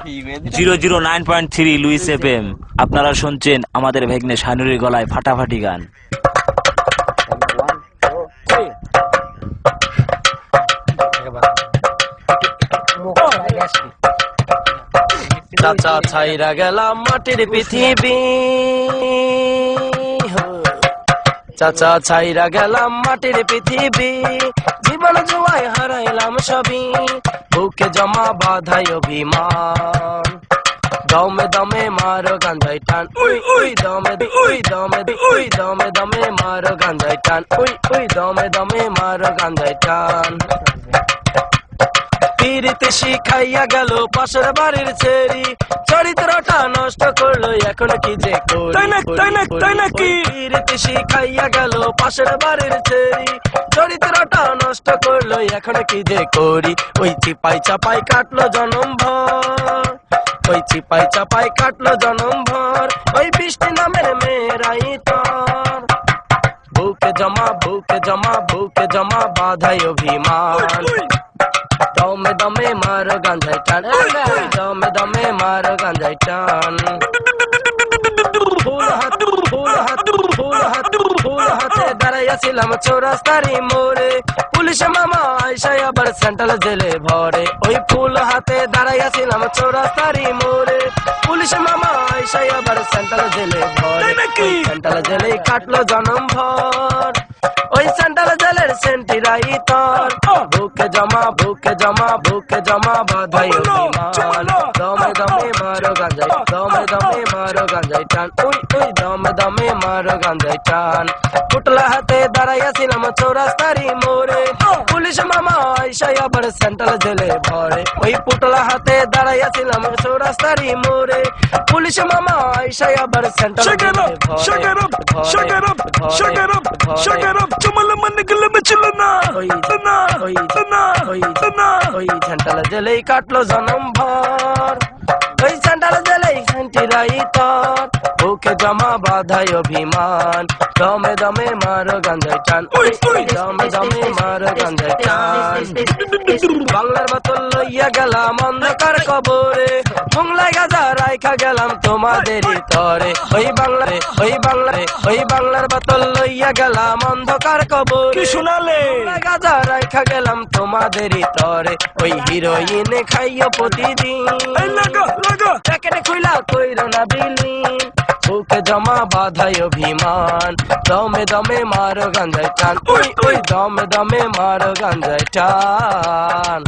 009.3 Luis FM. আপনারা শুনছেন আমাদের ভেগ্নে শানুরের গলায় ফাটাফাটি গান। চাচা ছাইরা গেলাম মাটির পৃথিবী, চাচা ছাইরা গেলাম মাটির পৃথিবী, জীবন জুয়ায় হারাইলাম সবই, বুকে জমা বাধাই অভিমান, দমে দমে মারো গাঞ্জাই টান, উই উই দমে উই দমে উই দমে দমে মারো গাঞ্জাই টান, উই উই দমে দমে মারো গাঞ্জাই টান। পিরিতে শিখাইয়া গেল পাশের বাড়ির ছেড়ি, চরিত্রটা নষ্ট করলো এখন কি যে করি। পিরিতে শিখাইয়া গেল পাশের বাড়ির ছেড়ি, চরিত্রটা নষ্ট করলো এখন কি যে করি। ওই চিপাই চাপাই কাটলো জনম ভর, ওই চিপাই চাপাই কাটলো জনম ভর, ওই বৃষ্টি নামের মেয়েরাই তোর, বুকে জমা বুকে জমা বুকে জমা বাধাই অভিমান, দমে দমে মারো গাঞ্জাই টান, দমে দমে মারো গাঞ্জাই টান। ফুল হাত ফুল হাত ফুল হাত ফুল হাতে দাঁড়াইয়াছিলাম চৌরাস্তারি মোড়ে, পুলিশ মামা আইসা আবার সেন্ট্রাল জেলে ভরে। ওই ফুল হাতে দাঁড়াইয়াছিলাম চৌরাস্তারি মোড়ে, পুলিশ মামা আইসা আবার সেন্ট্রাল জেলে ভরে। সেন্ট্রাল জেলে কাটলো জনম ভর, ওই সেন্ট্রাল জেলের সেন্টিরাই তোর, বুকে জমা বুকে জমা বুকে জমা বাধাই অভিমান, দমে দমে মারো গাঞ্জাই, দমে দমে মারো গাঞ্জাই টান, উই উই দমে দমে মারো গাঞ্জাই টান। পুটলা হাতে দাঁড়াইয়াছিলাম চৌরাস্তারি মোড়ে, পুলিশ মামা আইসা আবার সেন্ট্রাল জেলে ভরে। ওই পুটলা হাতে দাঁড়াইয়াছিলাম চৌরাস্তারি মোড়ে, পুলিশ মামা আইসা আবার সেন্ট্রাল জেলে সেন্ট্রাল জেলেই কাটলো জনম ভর, ওই সেন্ট্রাল জেলেই সেন্টিরাই তোর, বুকে জমা বাধাই অভিমান, দমে দমে মারো গাঞ্জাই টান, দমে দমে মারো গাঞ্জাই টান। বাংলার বোতল লইয়া গেলাম অন্ধকার কবরে, বাংলায় গাজা রাইখা গেলাম তোমাদেরই তরে। ওই বাংলায় ওই বাংলায় ওই বাংলার বোতল লইয়া গেলাম অন্ধকার কবরে, শোনালে গাজা রাইখা গেলাম তোমাদেরই তরে। ওই হিরোইন খাইও প্রতিদিন, প্যাকেটে খুইলা কইরো না বিলীন, বুকে জমা বাধাই অভিমান, দমে দমে মারো গাঞ্জাই টান, উই উই দমে দমে মারো গাঞ্জাই টান।